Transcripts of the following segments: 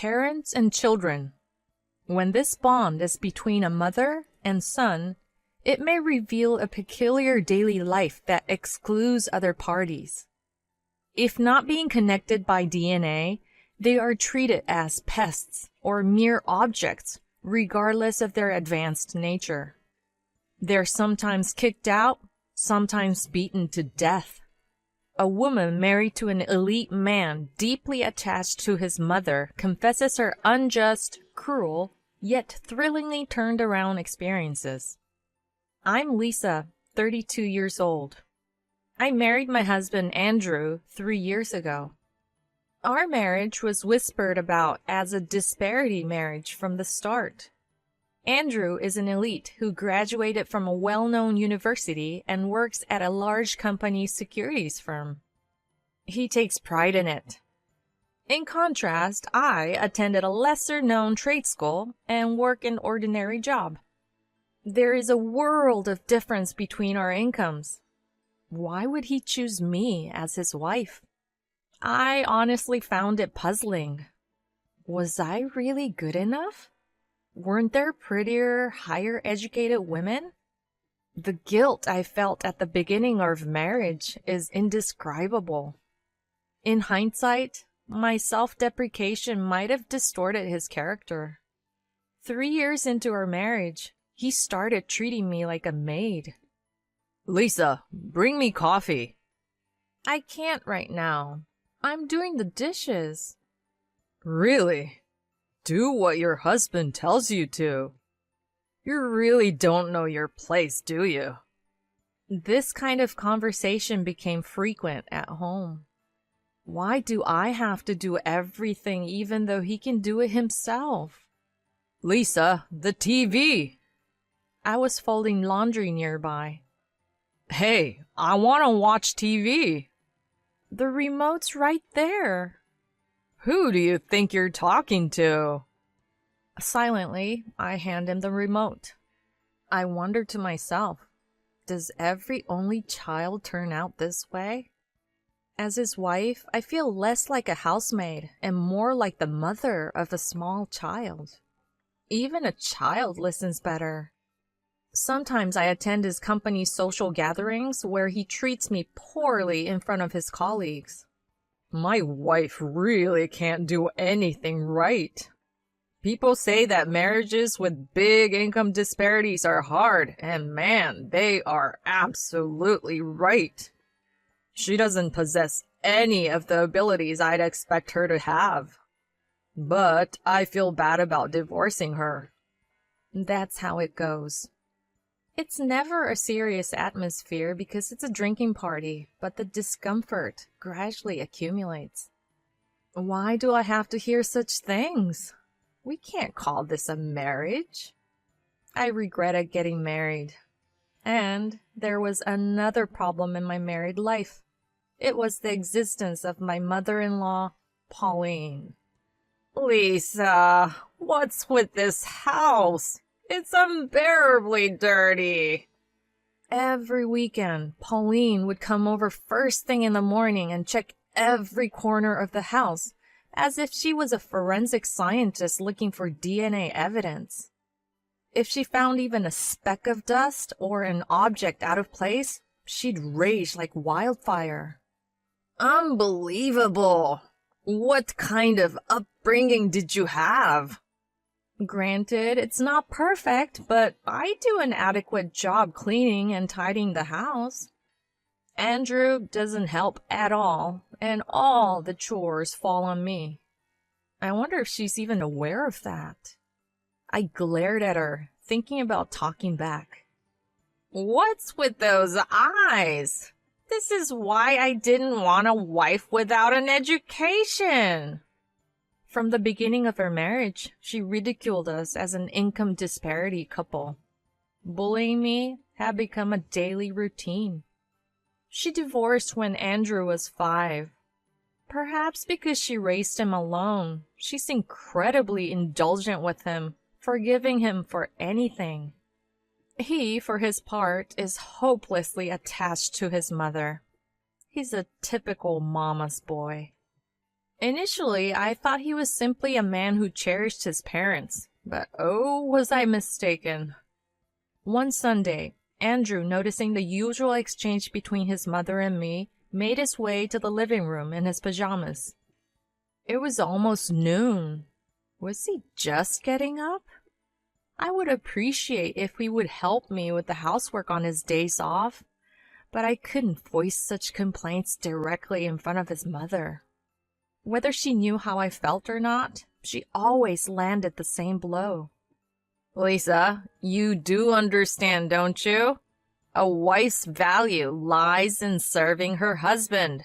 parents and children. When this bond is between a mother and son, it may reveal a peculiar daily life that excludes other parties. If not being connected by DNA, they are treated as pests or mere objects, regardless of their advanced nature. They're sometimes kicked out, sometimes beaten to death. A woman married to an elite man deeply attached to his mother confesses her unjust, cruel, yet thrillingly turned around experiences. I'm Lisa, 32 years old. I married my husband Andrew 3 years ago. Our marriage was whispered about as a disparity marriage from the start. Andrew is an elite who graduated from a well-known university and works at a large company securities firm. He takes pride in it. In contrast, I attended a lesser-known trade school and work an ordinary job. There is a world of difference between our incomes. Why would he choose me as his wife? I honestly found it puzzling. Was I really good enough? Weren't there prettier, higher-educated women? The guilt I felt at the beginning of marriage is indescribable. In hindsight, my self-deprecation might have distorted his character. 3 years into our marriage, he started treating me like a maid. Lisa, bring me coffee. I can't right now. I'm doing the dishes. Really? Do what your husband tells you to. You really don't know your place, do you? This kind of conversation became frequent at home. Why do I have to do everything even though he can do it himself? Lisa, the TV! I was folding laundry nearby. Hey, I want to watch TV. The remote's right there. Who do you think you're talking to? Silently, I hand him the remote. I wonder to myself, does every only child turn out this way? As his wife, I feel less like a housemaid and more like the mother of a small child. Even a child listens better. Sometimes I attend his company's social gatherings where he treats me poorly in front of his colleagues. My wife really can't do anything right. People say that marriages with big income disparities are hard, and man, they are absolutely right. She doesn't possess any of the abilities I'd expect her to have. But I feel bad about divorcing her. That's how it goes. It's never a serious atmosphere because it's a drinking party, but the discomfort gradually accumulates. Why do I have to hear such things? We can't call this a marriage. I regretted getting married. And there was another problem in my married life. It was the existence of my mother-in-law, Pauline. Lisa, what's with this house? It's unbearably dirty. Every weekend, Pauline would come over first thing in the morning and check every corner of the house, as if she was a forensic scientist looking for DNA evidence. If she found even a speck of dust or an object out of place, she'd rage like wildfire. Unbelievable! What kind of upbringing did you have? Granted, it's not perfect, but I do an adequate job cleaning and tidying the house. Andrew doesn't help at all, and all the chores fall on me. I wonder if she's even aware of that. I glared at her, thinking about talking back. What's with those eyes? This is why I didn't want a wife without an education. From the beginning of our marriage, she ridiculed us as an income disparity couple. Bullying me had become a daily routine. She divorced when Andrew was 5. Perhaps because she raised him alone, she's incredibly indulgent with him, forgiving him for anything. He, for his part, is hopelessly attached to his mother. He's a typical mama's boy. Initially, I thought he was simply a man who cherished his parents, but oh, was I mistaken. One Sunday, Andrew, noticing the usual exchange between his mother and me, made his way to the living room in his pajamas. It was almost noon. Was he just getting up? I would appreciate if he would help me with the housework on his days off, but I couldn't voice such complaints directly in front of his mother. Whether she knew how I felt or not, she always landed the same blow. Lisa, you do understand, don't you? A wife's value lies in serving her husband.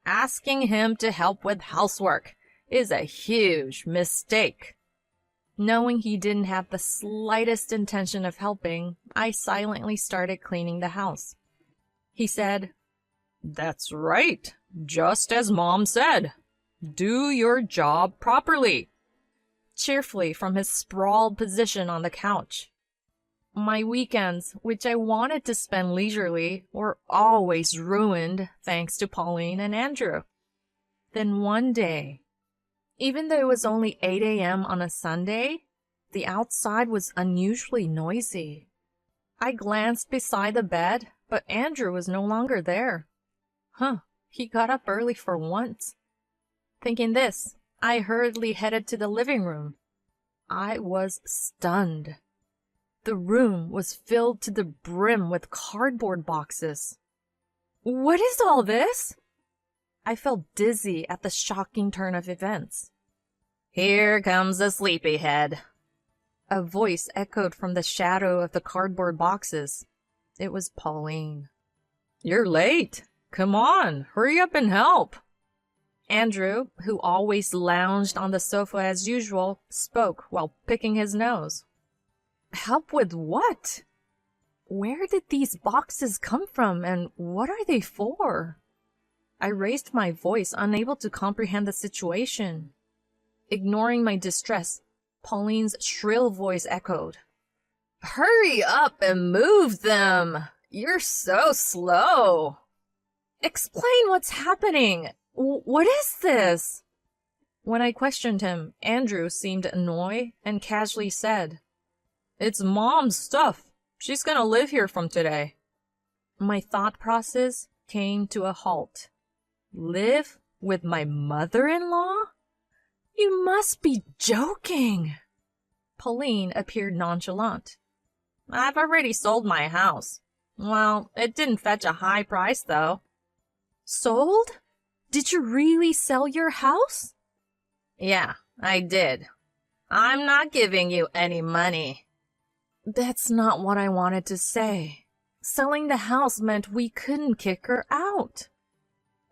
Asking him to help with housework is a huge mistake. Knowing he didn't have the slightest intention of helping, I silently started cleaning the house. He said, "That's right, just as Mom said. Do your job properly," cheerfully from his sprawled position on the couch. My weekends, which I wanted to spend leisurely, were always ruined thanks to Pauline and Andrew. Then one day, even though it was only 8 a.m. on a Sunday, the outside was unusually noisy. I glanced beside the bed, but Andrew was no longer there. He got up early for once. Thinking this, I hurriedly headed to the living room. I was stunned. The room was filled to the brim with cardboard boxes. What is all this? I felt dizzy at the shocking turn of events. "Here comes a sleepyhead," a voice echoed from the shadow of the cardboard boxes. It was Pauline. "You're late. Come on, hurry up and help." Andrew, who always lounged on the sofa as usual, spoke while picking his nose. Help with what? Where did these boxes come from, and what are they for? I raised my voice, unable to comprehend the situation. Ignoring my distress, Pauline's shrill voice echoed. "Hurry up and move them! You're so slow!" Explain what's happening! What is this? When I questioned him, Andrew seemed annoyed and casually said, "It's Mom's stuff. She's gonna live here from today." My thought process came to a halt. Live with my mother-in-law? You must be joking. Pauline appeared nonchalant. "I've already sold my house. Well, it didn't fetch a high price, though." Sold? Did you really sell your house? "Yeah, I did. I'm not giving you any money." That's not what I wanted to say. Selling the house meant we couldn't kick her out.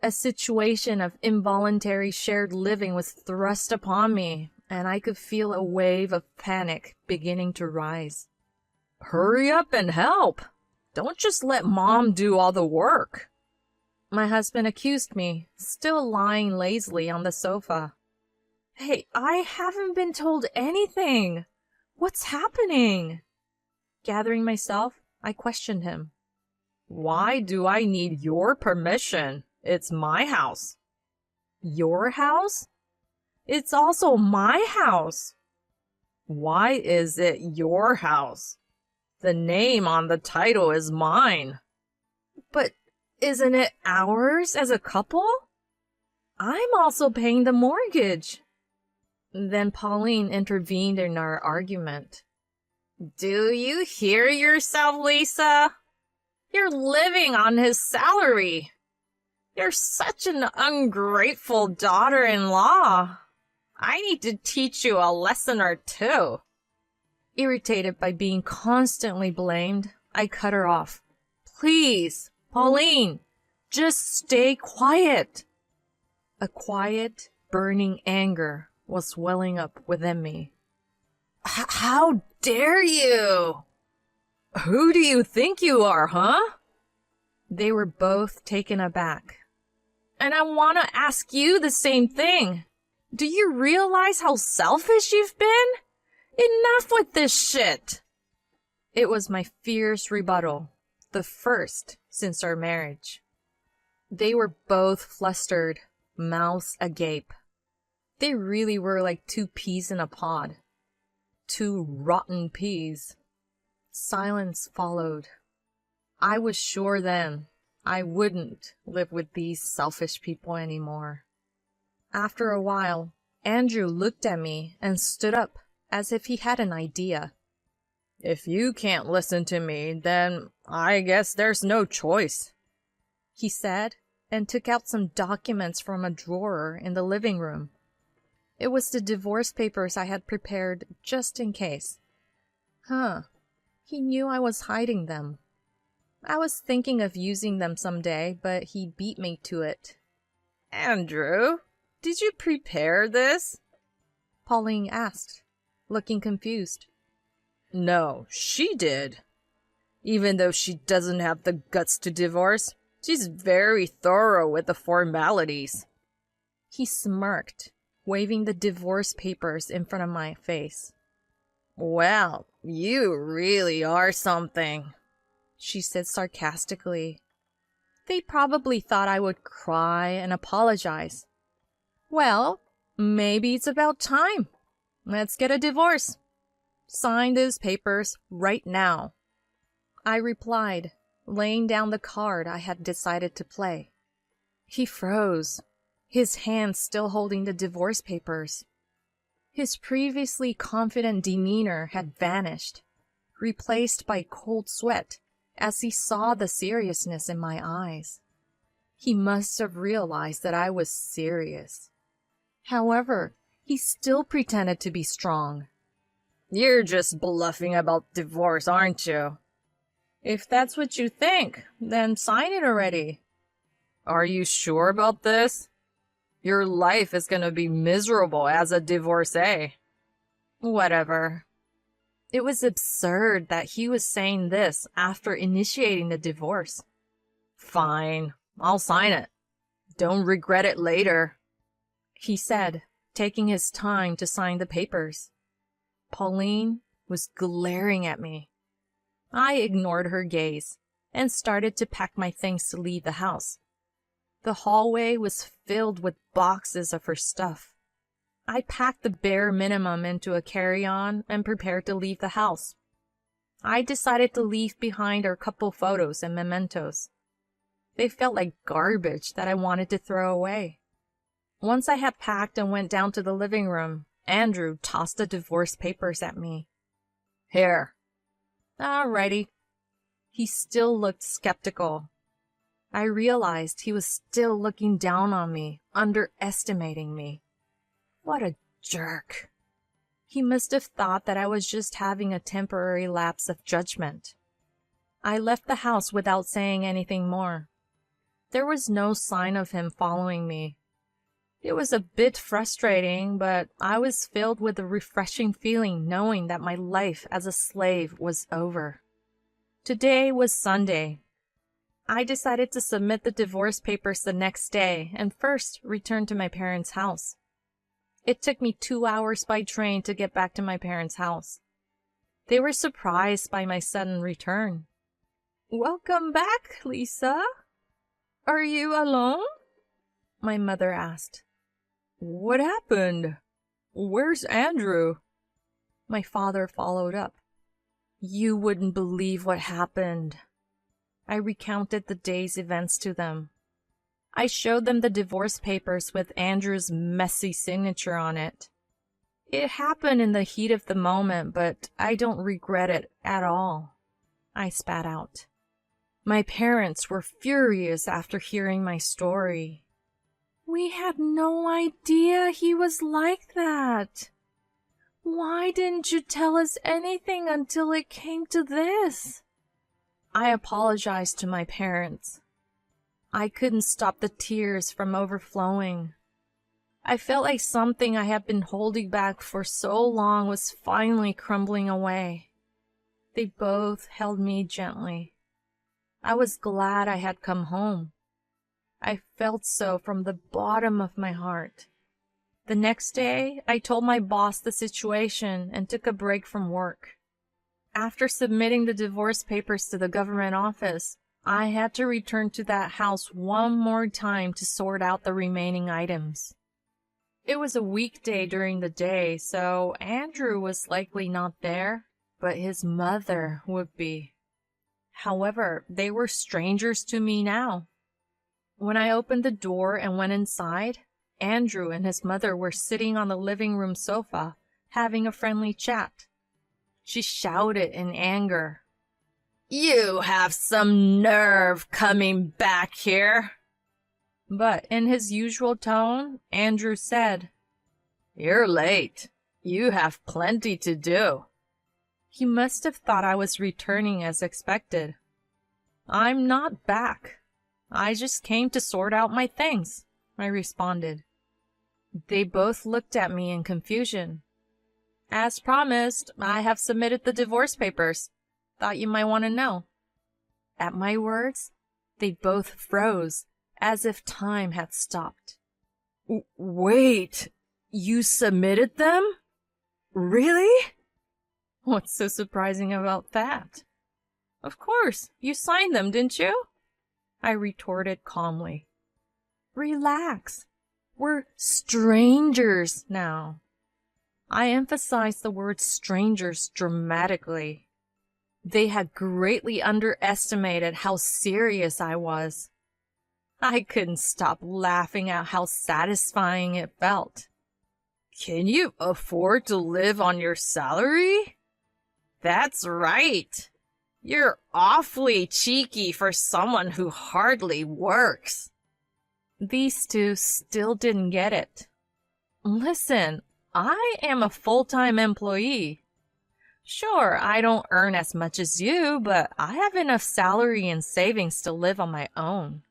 A situation of involuntary shared living was thrust upon me, and I could feel a wave of panic beginning to rise. "Hurry up and help. Don't just let Mom do all the work." My husband accused me, still lying lazily on the sofa. Hey, I haven't been told anything. What's happening? Gathering myself, I questioned him. "Why do I need your permission? It's my house." Your house? It's also my house. "Why is it your house? The name on the title is mine." But isn't it ours as a couple? I'm also paying the mortgage. Then Pauline intervened in our argument. "Do you hear yourself, Lisa? You're living on his salary. You're such an ungrateful daughter-in-law. I need to teach you a lesson or two." Irritated by being constantly blamed, I cut her off. Please, Pauline, just stay quiet. A quiet, burning anger was welling up within me. How dare you? Who do you think you are, huh? They were both taken aback. And I want to ask you the same thing. Do you realize how selfish you've been? Enough with this shit. It was my fierce rebuttal, the first since our marriage. They were both flustered, mouths agape. They really were like two peas in a pod. Two rotten peas. Silence followed. I was sure then I wouldn't live with these selfish people anymore. After a while, Andrew looked at me and stood up as if he had an idea. If you can't listen to me, then I guess there's no choice, he said, and took out some documents from a drawer in the living room. It was the divorce papers I had prepared just in case. He knew I was hiding them. I was thinking of using them someday, but he beat me to it. Andrew, did you prepare this? Pauline asked, looking confused. No, she did. Even though she doesn't have the guts to divorce, she's very thorough with the formalities. He smirked, waving the divorce papers in front of my face. Well, you really are something, she said sarcastically. They probably thought I would cry and apologize. Well, maybe it's about time. Let's get a divorce. Sign those papers right now, I replied, laying down the card I had decided to play. He froze, his hand still holding the divorce papers. His previously confident demeanor had vanished, replaced by cold sweat as he saw the seriousness in my eyes. He must have realized that I was serious. However, he still pretended to be strong. You're just bluffing about divorce, aren't you? If that's what you think, then sign it already. Are you sure about this? Your life is gonna be miserable as a divorcee. Whatever. It was absurd that he was saying this after initiating the divorce. Fine, I'll sign it. Don't regret it later, he said, taking his time to sign the papers. Pauline was glaring at me. I ignored her gaze and started to pack my things to leave the house. The hallway was filled with boxes of her stuff. I packed the bare minimum into a carry-on and prepared to leave the house. I decided to leave behind our couple photos and mementos. They felt like garbage that I wanted to throw away. Once I had packed and went down to the living room, Andrew tossed the divorce papers at me. Here. Alrighty. He still looked skeptical. I realized he was still looking down on me, underestimating me. What a jerk. He must have thought that I was just having a temporary lapse of judgment. I left the house without saying anything more. There was no sign of him following me. It was a bit frustrating, but I was filled with a refreshing feeling knowing that my life as a slave was over. Today was Sunday. I decided to submit the divorce papers the next day and first return to my parents' house. It took me 2 hours by train to get back to my parents' house. They were surprised by my sudden return. "Welcome back, Lisa. Are you alone?" my mother asked. "What happened? Where's Andrew?" my father followed up. You wouldn't believe what happened. I recounted the day's events to them. I showed them the divorce papers with Andrew's messy signature on it. It happened in the heat of the moment, but I don't regret it at all, I spat out. My parents were furious after hearing my story. "We had no idea he was like that. Why didn't you tell us anything until it came to this?" I apologized to my parents. I couldn't stop the tears from overflowing. I felt like something I had been holding back for so long was finally crumbling away. They both held me gently. I was glad I had come home. I felt so from the bottom of my heart. The next day, I told my boss the situation and took a break from work. After submitting the divorce papers to the government office, I had to return to that house one more time to sort out the remaining items. It was a weekday during the day, so Andrew was likely not there, but his mother would be. However, they were strangers to me now. When I opened the door and went inside, Andrew and his mother were sitting on the living room sofa, having a friendly chat. She shouted in anger, "You have some nerve coming back here!" But in his usual tone, Andrew said, "You're late. You have plenty to do." He must have thought I was returning as expected. "I'm not back. I just came to sort out my things," I responded. They both looked at me in confusion. "As promised, I have submitted the divorce papers. Thought you might want to know." At my words, they both froze, as if time had stopped. "Wait, you submitted them? Really?" "What's so surprising about that?" "Of course, you signed them, didn't you?" I retorted calmly. "Relax. We're strangers now." I emphasized the word strangers dramatically. They had greatly underestimated how serious I was. I couldn't stop laughing at how satisfying it felt. "Can you afford to live on your salary?" "That's right. You're awfully cheeky for someone who hardly works." These two still didn't get it. "Listen, I am a full-time employee. Sure, I don't earn as much as you, but I have enough salary and savings to live on my own."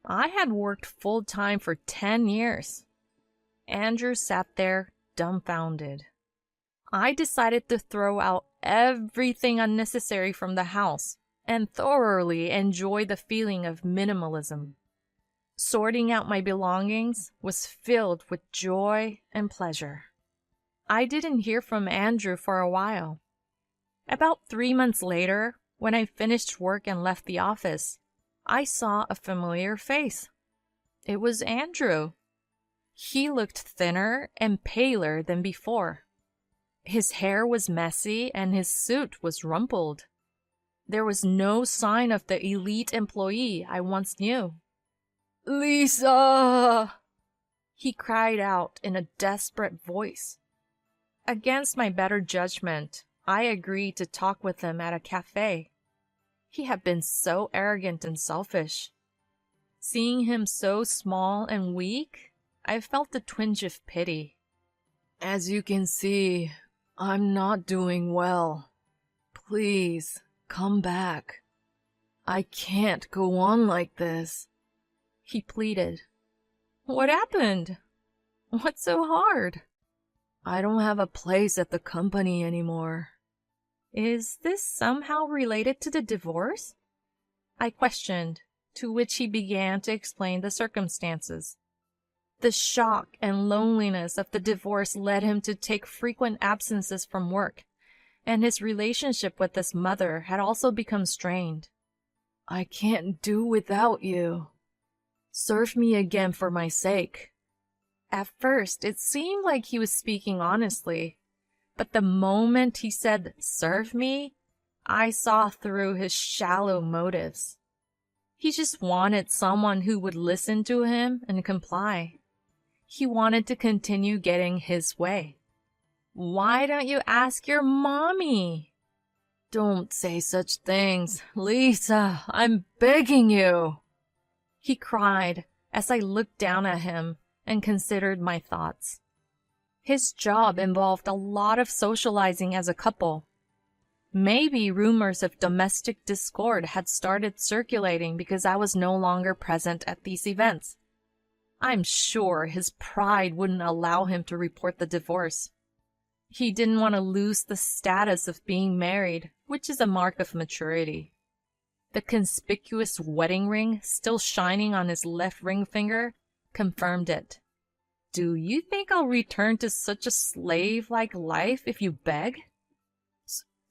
I had worked full-time for 10 years. Andrew sat there dumbfounded. I decided to throw out everything unnecessary from the house and thoroughly enjoy the feeling of minimalism. Sorting out my belongings was filled with joy and pleasure. I didn't hear from Andrew for a while. About 3 months later, when I finished work and left the office, I saw a familiar face. It was Andrew. He looked thinner and paler than before. His hair was messy and his suit was rumpled. There was no sign of the elite employee I once knew. "Lisa!" he cried out in a desperate voice. Against my better judgment, I agreed to talk with him at a cafe. He had been so arrogant and selfish. Seeing him so small and weak, I felt a twinge of pity. "As you can see, I'm not doing well. Please, come back. I can't go on like this," he pleaded. "What happened? What's so hard?" "I don't have a place at the company anymore." "Is this somehow related to the divorce?" I questioned, to which he began to explain the circumstances. The shock and loneliness of the divorce led him to take frequent absences from work, and his relationship with his mother had also become strained. "I can't do without you. Serve me again for my sake." At first, it seemed like he was speaking honestly, but the moment he said, "serve me," I saw through his shallow motives. He just wanted someone who would listen to him and comply. He wanted to continue getting his way. "Why don't you ask your mommy?" "Don't say such things, Lisa, I'm begging you," he cried as I looked down at him and considered my thoughts. His job involved a lot of socializing as a couple. Maybe rumors of domestic discord had started circulating because I was no longer present at these events. I'm sure his pride wouldn't allow him to report the divorce. He didn't want to lose the status of being married, which is a mark of maturity. The conspicuous wedding ring still shining on his left ring finger confirmed it. "Do you think I'll return to such a slave-like life if you beg?"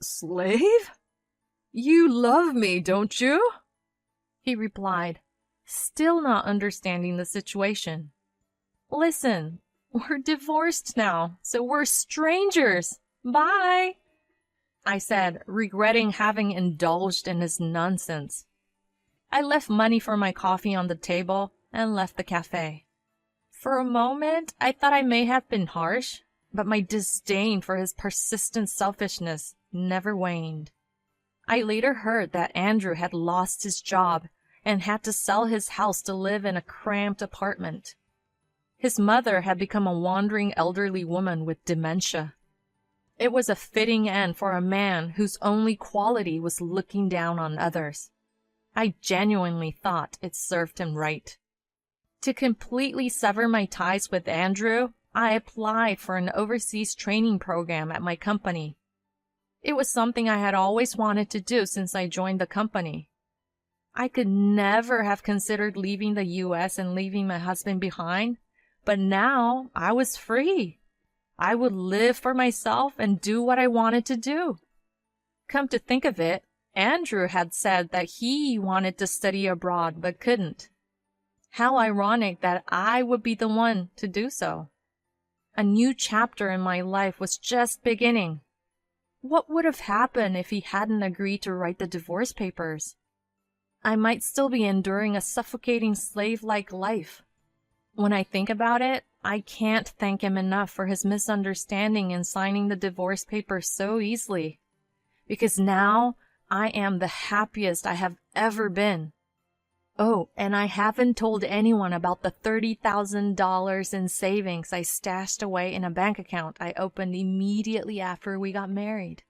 Slave? You love me, don't you?" he replied, still not understanding the situation. "Listen, We're divorced now, so we're strangers. Bye, I said, regretting having indulged in his nonsense. I left money for my coffee on the table and left the cafe. For a moment, I thought I may have been harsh, but my disdain for his persistent selfishness never waned. I later heard that Andrew had lost his job and had to sell his house to live in a cramped apartment. His mother had become a wandering elderly woman with dementia. It was a fitting end for a man whose only quality was looking down on others. I genuinely thought it served him right. To completely sever my ties with Andrew, I applied for an overseas training program at my company. It was something I had always wanted to do since I joined the company. I could never have considered leaving the U.S. and leaving my husband behind, but now I was free. I would live for myself and do what I wanted to do. Come to think of it, Andrew had said that he wanted to study abroad but couldn't. How ironic that I would be the one to do so. A new chapter in my life was just beginning. What would have happened if he hadn't agreed to write the divorce papers? I might still be enduring a suffocating slave-like life. When I think about it, I can't thank him enough for his misunderstanding in signing the divorce papers so easily. Because now I am the happiest I have ever been. Oh, and I haven't told anyone about the $30,000 in savings I stashed away in a bank account I opened immediately after we got married.